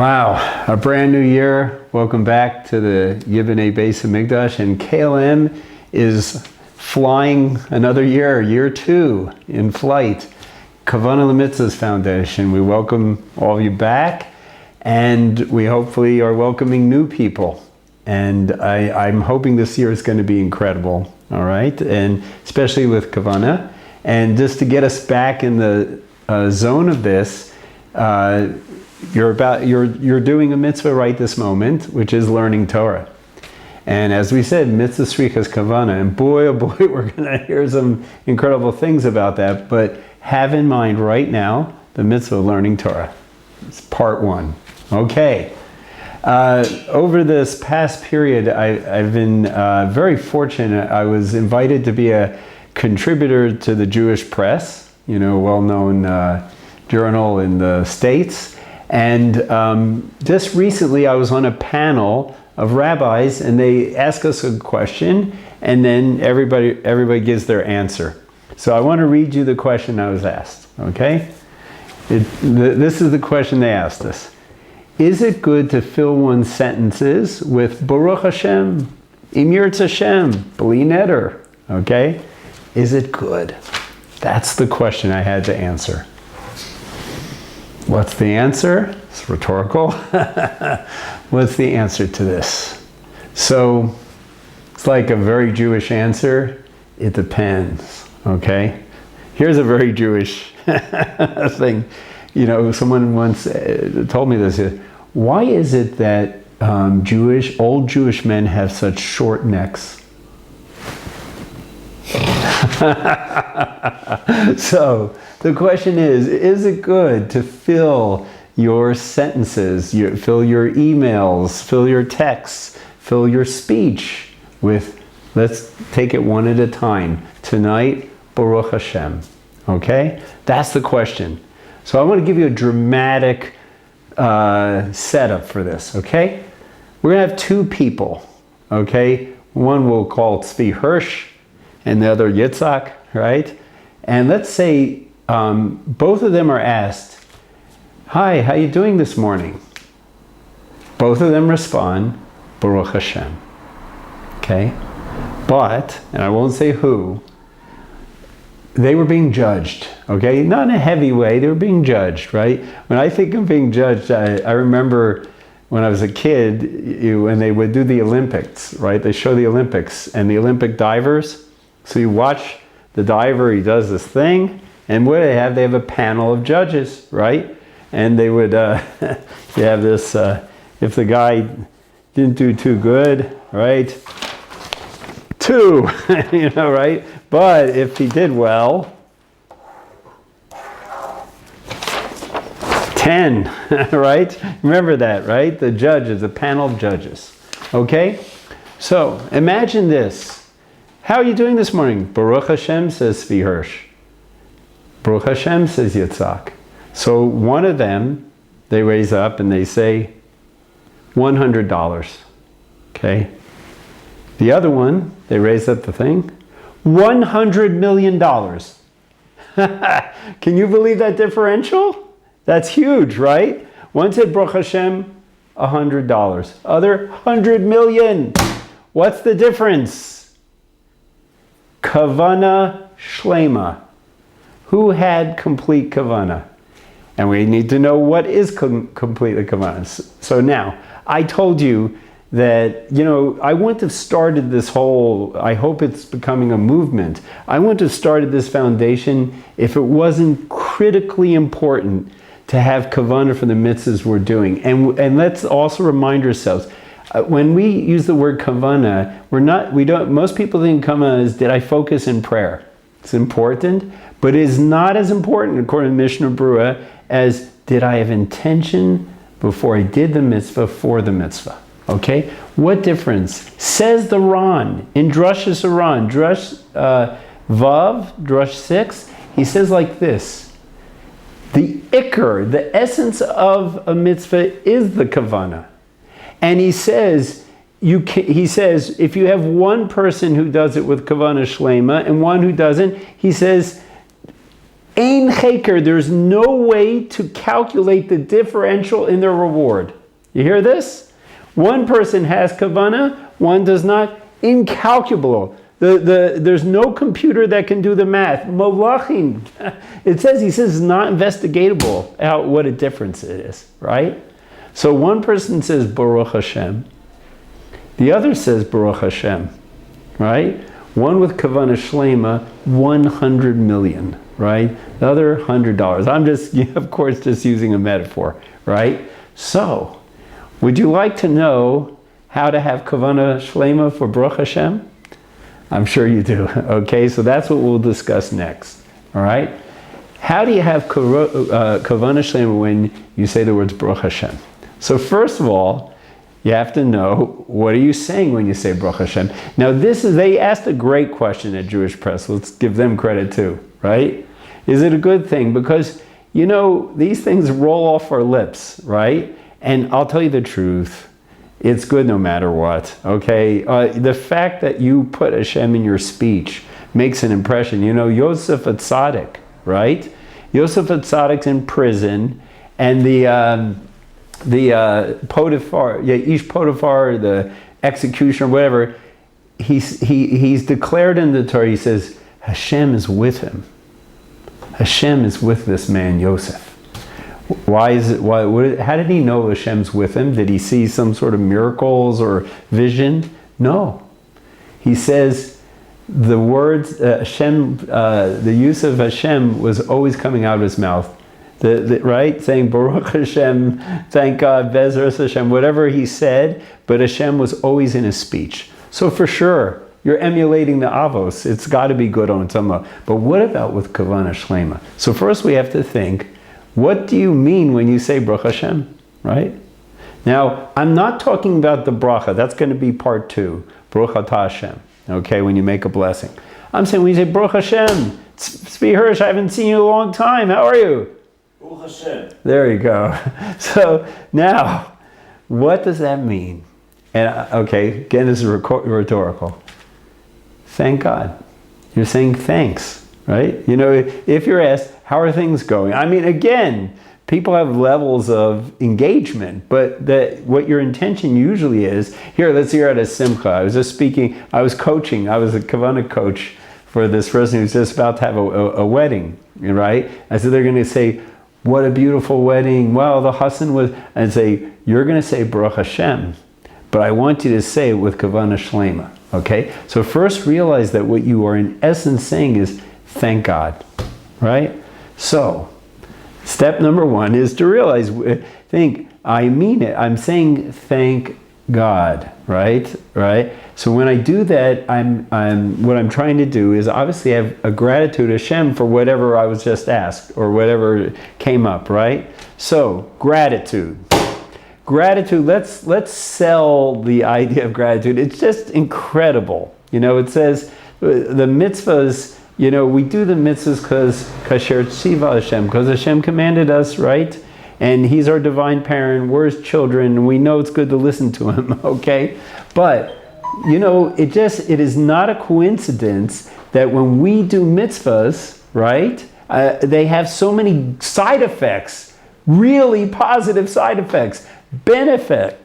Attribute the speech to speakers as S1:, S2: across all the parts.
S1: Wow, a brand new year. Welcome back to the Yibnei Beis Hamikdash, and KLM is flying another year 2 in flight. Kavanah Mitzvahs Foundation. We welcome all of you back, and we hopefully are welcoming new people. And I'm hoping this year is going to be incredible, all right? And especially with kavanah. And just to get us back in the zone of this, you're doing a mitzvah right this moment, which is learning Torah. And as we said, mitzvah srichas kavanah, and boy, oh boy, we're going to hear some incredible things about that. But have in mind right now the mitzvah of learning Torah. It's part 1. Okay. Over this past period, I've been very fortunate. I was invited to be a contributor to the Jewish press, well-known journal in the States. And just recently I was on a panel of rabbis, and they ask us a question, and then everybody gives their answer. So I want to read you the question I was asked, okay? This is the question they asked us. Is it good to fill one's sentences with Baruch Hashem, Im Yirtz Hashem, Bli Neder, okay? Is it good? That's the question I had to answer. What's the answer? It's rhetorical. What's the answer to this? So, it's like a very Jewish answer. It depends, okay? Here's a very Jewish thing. Someone once told me this. Why is it that old Jewish men have such short necks? So the question is it good to fill your sentences, fill your emails, fill your texts, fill your speech with, let's take it one at a time. Tonight, Baruch Hashem. Okay? That's the question. So I want to give you a dramatic setup for this, okay? We're going to have 2 people, okay? One we'll call Tzvi Hirsch, and the other Yitzhak, right? And let's say both of them are asked, "Hi, how you doing this morning?" Both of them respond, Baruch Hashem. Okay? But, and I won't say who, they were being judged, okay? Not in a heavy way, they were being judged, right? When I think of being judged, I remember when I was a kid, when they would do the Olympics, right? They show the Olympics and the Olympic divers. So you watch the diver, he does this thing, and what do they have? They have a panel of judges, right? And they would, you have this, if the guy didn't do too good, right? 2, right? But if he did well, 10, right? Remember that, right? The judges, a panel of judges. Okay? So, imagine this. How are you doing this morning? Baruch Hashem, says Tzvi Hirsch. Baruch Hashem, says Yitzhak. So one of them, they raise up and they say, $100. Okay? The other one, they raise up the thing, $100 million. Can you believe that differential? That's huge, right? One said Baruch Hashem, $100. Other, $100 million. What's the difference? Kavanah shlema. Who had complete kavanah? And we need to know what is completely kavanah. So now, I told you that, I wouldn't have started this whole, I hope it's becoming a movement. I wouldn't have started this foundation if it wasn't critically important to have kavanah for the mitzvahs we're doing. And let's also remind ourselves, when we use the word kavanah, most people think kavanah is, did I focus in prayer? It's important, but it is not as important, according to Mishnah Berurah, as did I have intention before I did the mitzvah for the mitzvah. Okay? What difference? Says the Ran, in Drushas Aran, Drush Vav, Drush 6, he says like this: the ikar, the essence of a mitzvah is the kavanah. And he says, if you have one person who does it with kavanah shlema and one who doesn't, he says, Ein cheker, there's no way to calculate the differential in their reward. You hear this? One person has kavanah, one does not. Incalculable. There's no computer that can do the math. Malachim. He says it's not investigatable what a difference it is, right? So one person says Baruch Hashem, the other says Baruch Hashem, right? One with kavanah shlema, 100 million, right? The other $100. I'm just, of course, just using a metaphor, right? So, would you like to know how to have kavanah shlema for Baruch Hashem? I'm sure you do. Okay, so that's what we'll discuss next. All right? How do you have kavanah shlema when you say the words Baruch Hashem? So first of all, you have to know, what are you saying when you say Baruch Hashem? Now they asked a great question at Jewish Press. Let's give them credit too, right? Is it a good thing? Because, these things roll off our lips, right? And I'll tell you the truth. It's good no matter what, okay? The fact that you put Hashem in your speech makes an impression. Yosef Atzadik, right? Yosef Atzadik's in prison, and the Potiphar, Ish Potiphar, the executioner, whatever, he's declared in the Torah, he says, Hashem is with him. Hashem is with this man, Yosef. Why is it? How did he know Hashem's with him? Did he see some sort of miracles or vision? No. He says the words Hashem, the use of Hashem was always coming out of his mouth. Right? Saying Baruch Hashem, thank God, Bezras Hashem, whatever he said, but Hashem was always in his speech. So for sure, you're emulating the Avos. It's got to be good on some level. But what about with kavanah shlema? So first we have to think, what do you mean when you say Baruch Hashem, right? Now, I'm not talking about the bracha. That's going to be part 2. Baruch Atah Hashem, okay, when you make a blessing. I'm saying when you say Baruch Hashem, Tzvi Hirsch, I haven't seen you in a long time. How are you?
S2: Baruch Hashem.
S1: There you go. So now, what does that mean? And okay, again, this is rhetorical. Thank God. You're saying thanks, right? If you're asked, how are things going? I mean, again, people have levels of engagement, but what your intention usually is, here, let's hear it as Simcha. I was just speaking, I was coaching, I was a kavanah coach for this person who's just about to have a wedding, right? I said, they're going to say, what a beautiful wedding. Well, the Hassan was, and say, you're going to say Baruch Hashem, but I want you to say it with kavanah shlema, okay? So first realize that what you are in essence saying is, thank God, right? So, step number 1 is to realize, think, I mean it. I'm saying thank God, right? Right? So when I do that, what I'm trying to do is obviously have a gratitude to Hashem for whatever I was just asked or whatever came up, right? So, gratitude. Gratitude, let's sell the idea of gratitude. It's just incredible. It says the mitzvahs, we do the mitzvahs because Hashem commanded us, right? And He's our divine parent, we're His children, and we know it's good to listen to Him, okay? But, it is not a coincidence that when we do mitzvahs, right, they have so many side effects, really positive side effects, benefits,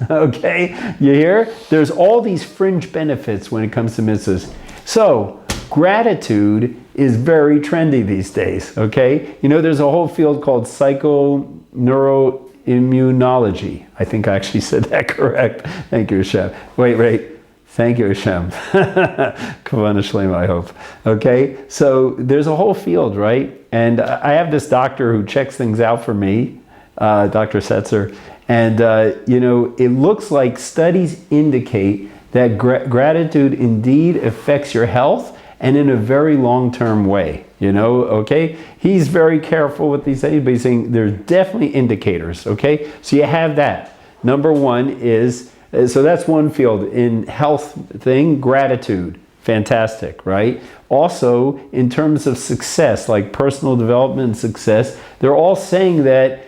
S1: okay? You hear? There's all these fringe benefits when it comes to mitzvahs. So, gratitude is very trendy these days, okay? There's a whole field called psychoneuroimmunology. I think I actually said that correct. Thank you, Hashem. Wait. Thank you, Hashem. Kavanah shlema, I hope. Okay, so there's a whole field, right? And I have this doctor who checks things out for me, Dr. Setzer, and it looks like studies indicate that gratitude indeed affects your health, and in a very long-term way, okay? He's very careful with these things, but he's saying there's definitely indicators, okay? So you have that. Number 1 is, so that's one field. In health thing, gratitude, fantastic, right? Also, in terms of success, like personal development and success, they're all saying that,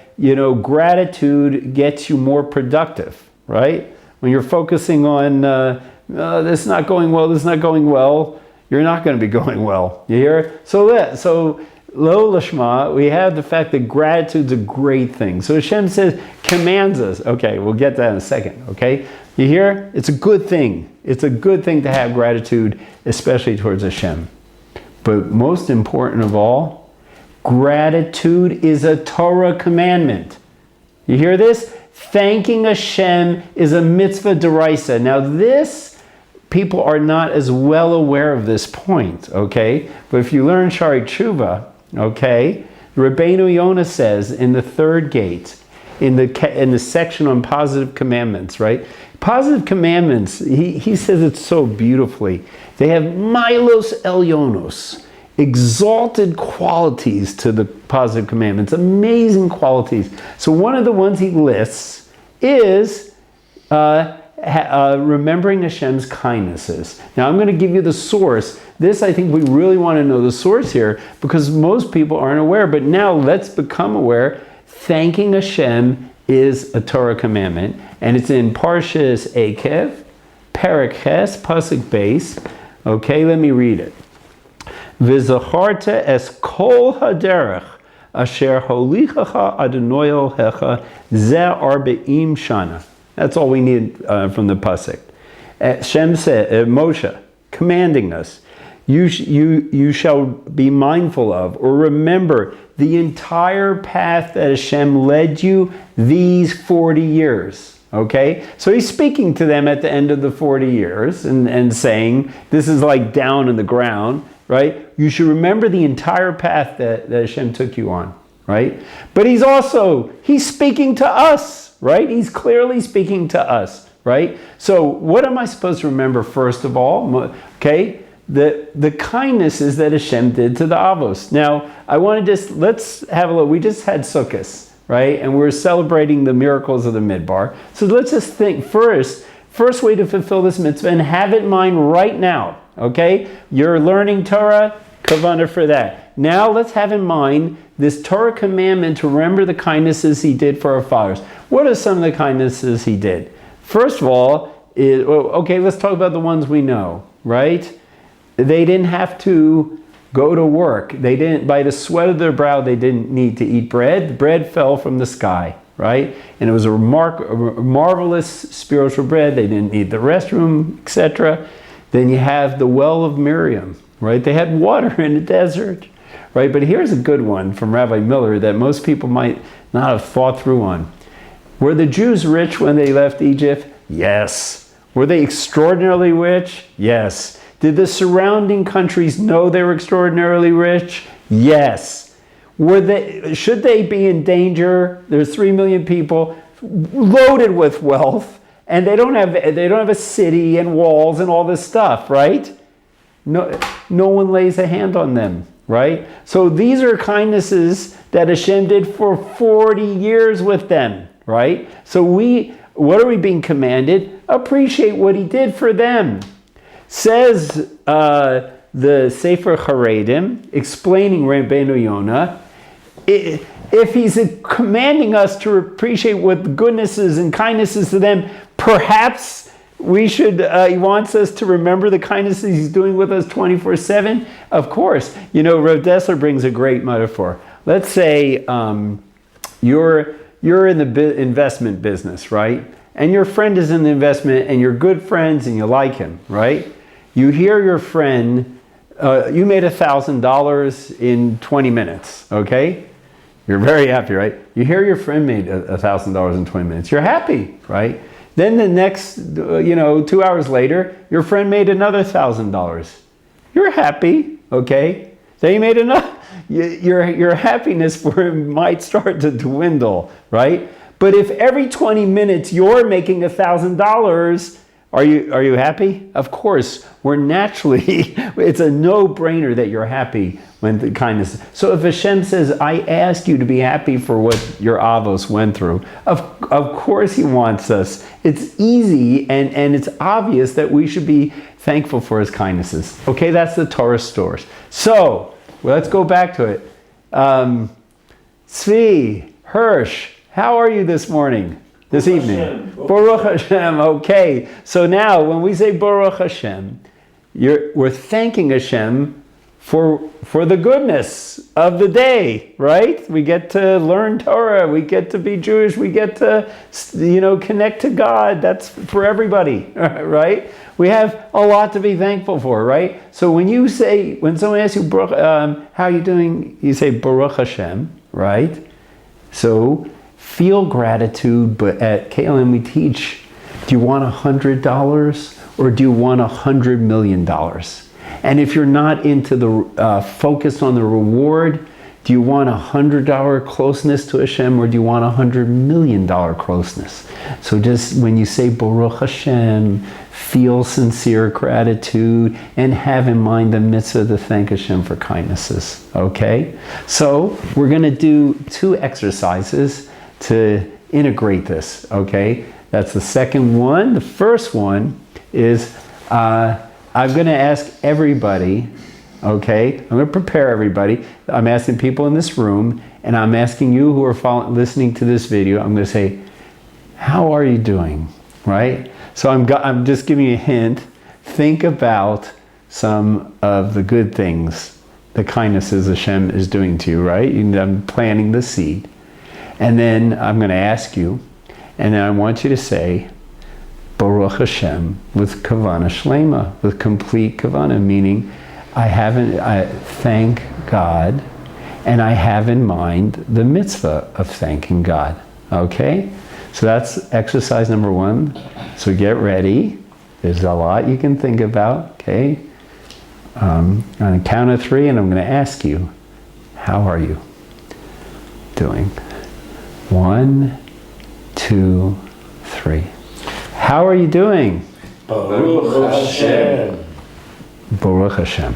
S1: gratitude gets you more productive, right? When you're focusing on, this is not going well, you're not going to be going well. You hear? So lo lashma, we have the fact that gratitude's a great thing. So Hashem says, commands us. Okay, we'll get to that in a second. Okay, you hear? It's a good thing. It's a good thing to have gratitude, especially towards Hashem. But most important of all, gratitude is a Torah commandment. You hear this? Thanking Hashem is a mitzvah d'oraisa. Now this, people are not as well aware of this point, okay? But if you learn Shari Tshuva, okay, Rabbeinu Yonah says in the third gate, in the section on positive commandments, right? Positive commandments, he says it so beautifully. They have milos elyonos, exalted qualities to the positive commandments, amazing qualities. So one of the ones he lists is remembering Hashem's kindnesses. Now I'm going to give you the source. This, I think we really want to know the source here because most people aren't aware, but now let's become aware. Thanking Hashem is a Torah commandment, and it's in Parshas Ekev, Perek Ches, Pasuk Beis. Okay, let me read it. V'zacharta es kol haderech asher holichacha Adonai Elohecha ze arba'im shana. That's all we need from the pasuk. Hashem said, Moshe, commanding us, you shall be mindful of or remember the entire path that Hashem led you these 40 years. Okay? So he's speaking to them at the end of the 40 years and saying, this is like down in the ground, right? You should remember the entire path that Hashem took you on, right? But he's speaking to us, right? He's clearly speaking to us, right? So what am I supposed to remember first of all? Okay? The kindnesses that Hashem did to the Avos. Now, I want to let's have a look. We just had Sukkot, right? And we're celebrating the miracles of the Midbar. So let's just think first way to fulfill this mitzvah and have it in mind right now, okay? You're learning Torah, kavanah for that. Now let's have in mind this Torah commandment to remember the kindnesses he did for our fathers. What are some of the kindnesses he did? First of all, let's talk about the ones we know, right? They didn't have to go to work. They didn't, by the sweat of their brow, they didn't need to eat bread. The bread fell from the sky, right? And it was a marvelous spiritual bread. They didn't need the restroom, etc. Then you have the well of Miriam, right? They had water in the desert, right? But here's a good one from Rabbi Miller that most people might not have thought through on. Were the Jews rich when they left Egypt? Yes. Were they extraordinarily rich? Yes. Did the surrounding countries know they were extraordinarily rich? Yes. Should they be in danger? There's 3 million people loaded with wealth, and they don't have a city and walls and all this stuff, right? No one lays a hand on them, right? So these are kindnesses that Hashem did for 40 years with them, right? So what are we being commanded? Appreciate what he did for them. Says the Sefer Charedim, explaining Rabbeinu Yonah, if he's commanding us to appreciate what goodnesses and kindnesses to them, perhaps we should, he wants us to remember the kindnesses he's doing with us 24/7. Of course. You know, Rav Dessler brings a great metaphor. Let's say you're in the investment business, right? And your friend is in the investment and you're good friends and you like him, right? You hear your friend, you made $1,000 in 20 minutes, okay? You're very happy, right? You hear your friend made $1,000 in 20 minutes. You're happy, right? Then the next, 2 hours later, your friend made another $1,000. You're happy, okay? Then you made enough. Your happiness for him might start to dwindle, right? But if every 20 minutes you're making $1,000, are you happy? Of course, we're naturally, it's a no-brainer that you're happy when the kindness. So if Hashem says, I ask you to be happy for what your Avos went through, of course he wants us. It's easy and it's obvious that we should be thankful for his kindnesses. Okay, that's the Torah source. So, let's go back to it. Tzvi, Hirsch, how are you this morning? This evening? Baruch Hashem. Okay. So now, when we say Baruch Hashem, we're thanking Hashem for the goodness of the day, right? We get to learn Torah, we get to be Jewish, we get to, connect to God. That's for everybody, right? We have a lot to be thankful for, right? So when someone asks you, how are you doing? You say, Baruch Hashem, right? So feel gratitude, but at KLM we teach, do you want $100 or do you want $100 million? And if you're not into the focus on the reward, do you want $100 closeness to Hashem or do you want $100 million closeness? So just when you say Baruch Hashem, feel sincere gratitude and have in mind the mitzvah to thank Hashem for kindnesses. Okay? So we're going to do 2 exercises to integrate this. Okay? That's the second one. The first one is I'm going to ask everybody, okay? I'm going to prepare everybody. I'm asking people in this room, and I'm asking you who are listening to this video, I'm going to say, how are you doing, right? So I'm just giving you a hint. Think about some of the good things, the kindnesses Hashem is doing to you, right? I'm planting the seed. And then I'm going to ask you, and then I want you to say, Baruch Hashem, with kavanah shlema, with complete kavanah, meaning I thank God, and I have in mind the mitzvah of thanking God. Okay? So that's exercise number 1. So get ready. There's a lot you can think about. Okay? On a count of 3, and I'm going to ask you, how are you doing? 1, 2, 3. How are you doing?
S2: Baruch Hashem.
S1: Baruch Hashem.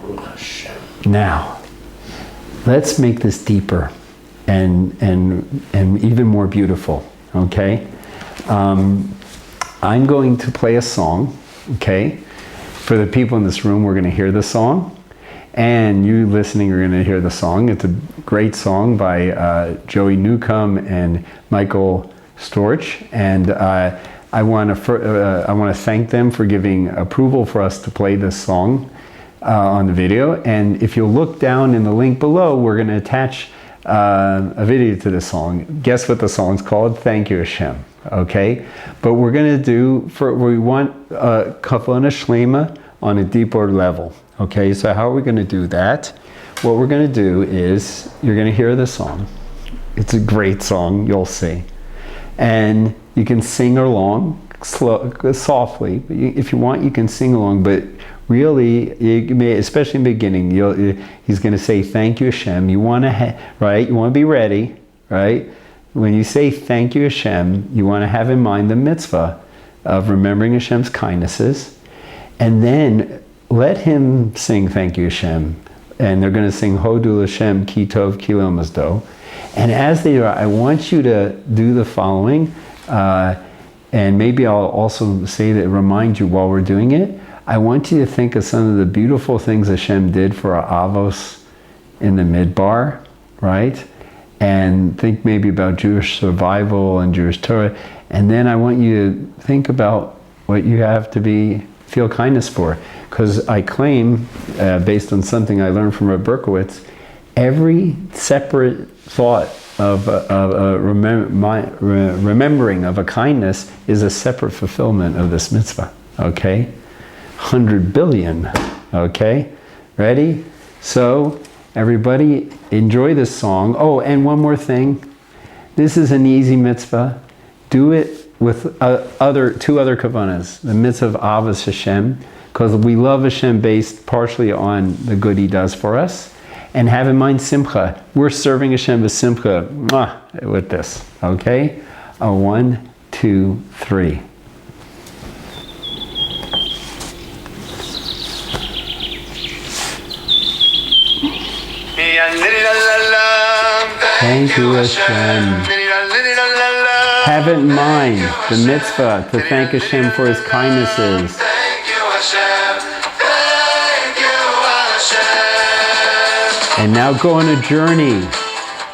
S2: Baruch Hashem.
S1: Now, let's make this deeper and even more beautiful, okay? I'm going to play a song, okay? For the people in this room, we're going to hear the song. And you listening are going to hear the song. It's a great song by Joey Newcomb and Michael Storch, and I want to thank them for giving approval for us to play this song on the video. And if you'll look down in the link below, we're going to attach a video to the song. Guess what the song's called? Thank You Hashem. Okay, but we're going to we want kavanah shlema on a deeper level. Okay, so how are we going to do that? What we're going to do is you're going to hear the song. It's a great song, you'll see. And you can sing along softly. If you want, you can sing along. But really, especially in the beginning, he's going to say, "Thank you, Hashem." You want to, right? You want to be ready, right? When you say "Thank you, Hashem," you want to have in mind the mitzvah of remembering Hashem's kindnesses, and then let him sing "Thank you, Hashem," and they're going to sing "Hodu Hashem Ki Tov Ki Lo Mazdo." And as they are, I want you to do the following, and maybe I'll also say that, remind you while we're doing it, I want you to think of some of the beautiful things Hashem did for our avos in the Midbar, right? And think maybe about Jewish survival and Jewish Torah. And then I want you to think about what you have to feel kindness for. Because I claim, based on something I learned from Rabbi Berkowitz, every separate thought of remembering of a kindness is a separate fulfillment of this mitzvah. Okay? 100 billion. Okay? Ready? So, everybody enjoy this song. Oh, and one more thing. This is an easy mitzvah. Do it with two other kavanahs. The mitzvah of Avos Hashem, because we love Hashem based partially on the good He does for us. And have in mind simcha. We're serving Hashem with simcha with this. Okay? 1, 2, 3. Thank you, Hashem. Have in mind the mitzvah to thank Hashem for His kindnesses.
S2: Thank you, Hashem. Thank you, Hashem.
S1: And now go on a journey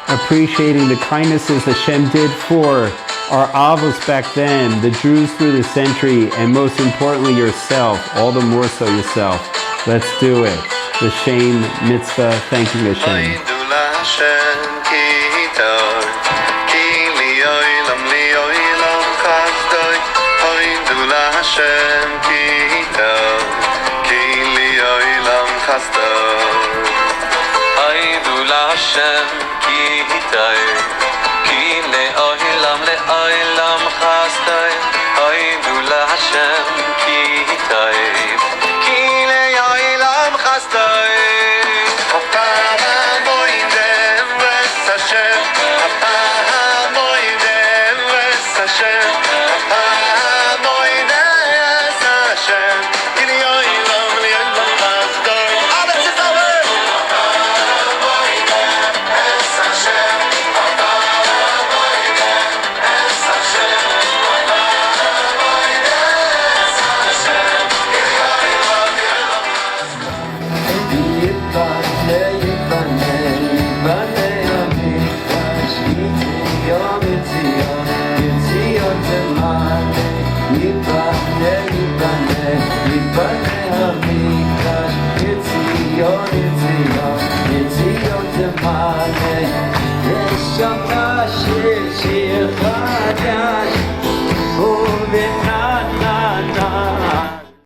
S1: appreciating the kindnesses Hashem did for our avos back then, the Jews through the century, and most importantly yourself, all the more so yourself. Let's do it. The Shem Mitzvah, thanking Hashem.
S3: Hashem ki hitay ki le'olam chastay haydu Hashem ki hitay ki le'olam chastay apam moidem ves Hashem apam moidem ves Hashem apam moidem ves Hashem ki le'olam chastay all this is over.
S4: Shama shir shir